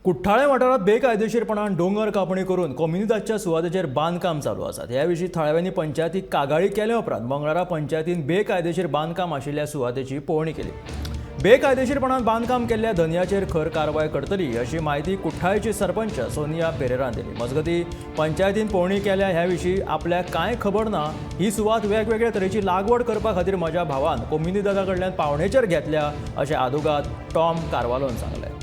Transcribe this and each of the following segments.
कुठ्ठाळे वाठारात बेकायदेशीरपणान डोंगर कापणी करून कम्युनिदादच्या सुवातेचेर बांदकाम चालू आसा। ह्या विशीं थळाव्यांनी पंचायतीक कागाळी केल्या उपरांत मंगळारा पंचायतीन बेकायदेशीर बांदकाम आशिल्ल्या सुवातेची पळोवणी केली। बेकायदेशीरपणान बांदकाम केल्ल्या धनयाचेर खर कारवाय करतली अशी माहिती कुठ्ठाळेची सरपंच सोनिया पेरेरान दिली। मजगती पंचायतीन पळोवणी केल्या ह्या विशीं आपल्याक कांय खबर ना, ही सुवात वेगवेगळ्या तरेची लागवड करपा खातीर म्हज्या भावान कम्युनिदादा कडल्यान पावणेचेर घेतल्या अशें आदोगाद टॉम कारवालोन सांगलें।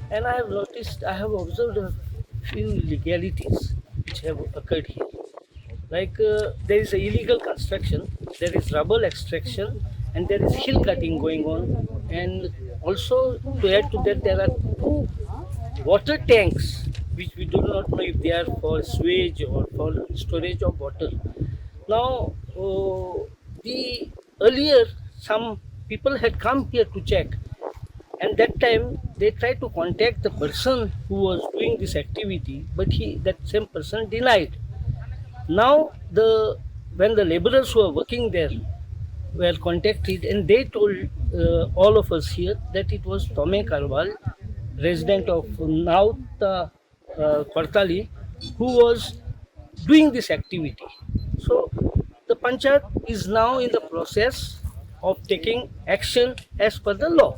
And I have observed a few illegalities which have occurred here. Like there is a illegal construction, there is rubble extraction, and there is hill cutting going on. And also to add to that, there are two water tanks which we do not know if they are for sewage or for storage of water. Now, the earlier some people had come here to check. And that time they tried to contact the person who was doing this activity, but that same person denied. Now when the laborers who are working there were contacted, and they told all of us here that it was Tome Karwal, resident of now Cortalim, who was doing this activity. So the Panchayat is now in the process of taking action as per the law.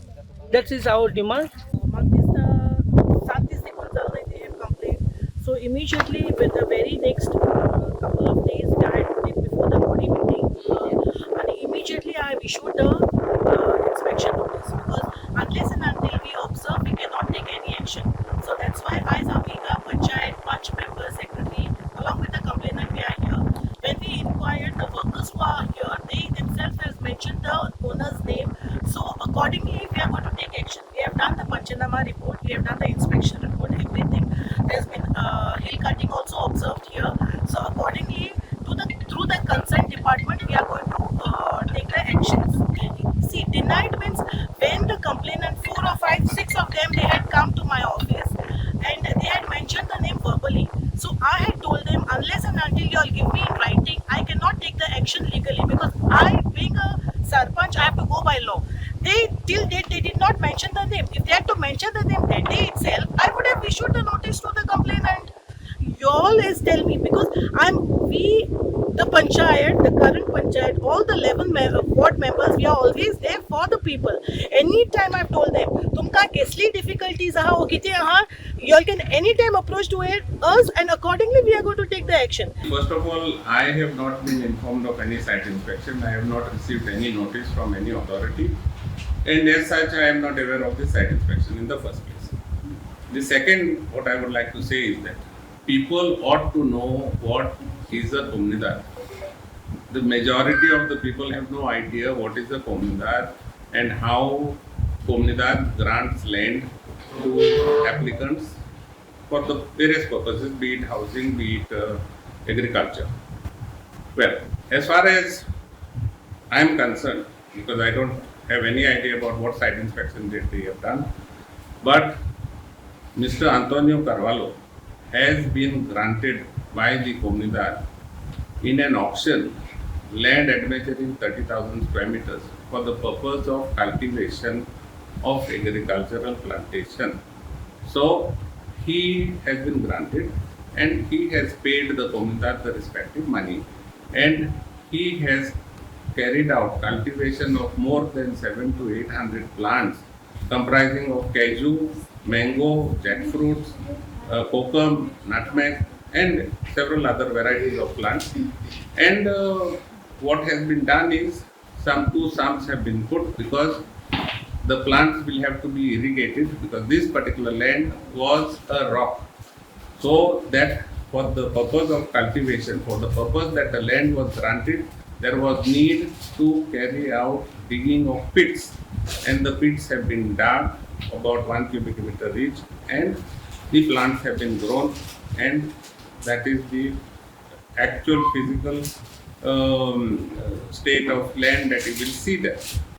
That is our demand. They have complained. So immediately, with the very next couple of days, I had put it before the body meeting, and immediately I have issued the inspection notice, because unless and until we observe, we cannot take any action. So that's why I, Sabika, Panchayat, Panch member, secretary, along with the complainant, we are here. When we inquired, the workers who are here, they themselves has mentioned the owner's name. So accordingly, we are going to take action. We have done the Panchanama report, we have done the inspection report, everything. There's been hill cutting also observed here. So accordingly, through the consent department, we are going to take the actions. See, denied means when the complainant, 4 or 5, 6 of them, they had come to my office and they had mentioned the name verbally. So I had told them, unless and until you all give me in writing, I cannot take the action legally, because I, being a sarpanch, I have to go by law. Till date, they did not mention the name. If they had to mention the name that day itself, I would have issued the notice to the complainant. You always tell me, because the panchayat, the current panchayat, all the 11 ward members, we are always there for the people. Anytime I've told them, tumka kesli difficulties aha, you all can anytime approach to us, and accordingly we are going to take the action. First of all, I have not been informed of any site inspection. I have not received any notice from any authority. And as such, I am not aware of the site inspection in the first place. The second, what I would like to say is that people ought to know what is a comunidad. The majority of the people have no idea what is a comunidad and how comunidad grants land to applicants for the various purposes, be it housing, be it agriculture. Well, as far as I am concerned, because I don't have any idea about what site inspection that they have done, but Mr. Antonio Carvalho has been granted by the comunidad in an auction land admeasuring 30,000 square meters for the purpose of cultivation of agricultural plantation. So he has been granted and he has paid the comunidad the respective money, and he has carried out cultivation of more than 700 to 800 plants comprising of cashew, mango, jackfruits, kokum, nutmeg, and several other varieties of plants. And what has been done is two sumps have been put, because the plants will have to be irrigated, because this particular land was a rock. So that for the purpose of cultivation, for the purpose that the land was granted, there was need to carry out digging of pits, and the pits have been dug about 1 cubic meter each, and the plants have been grown, and that is the actual physical state of land that you will see there.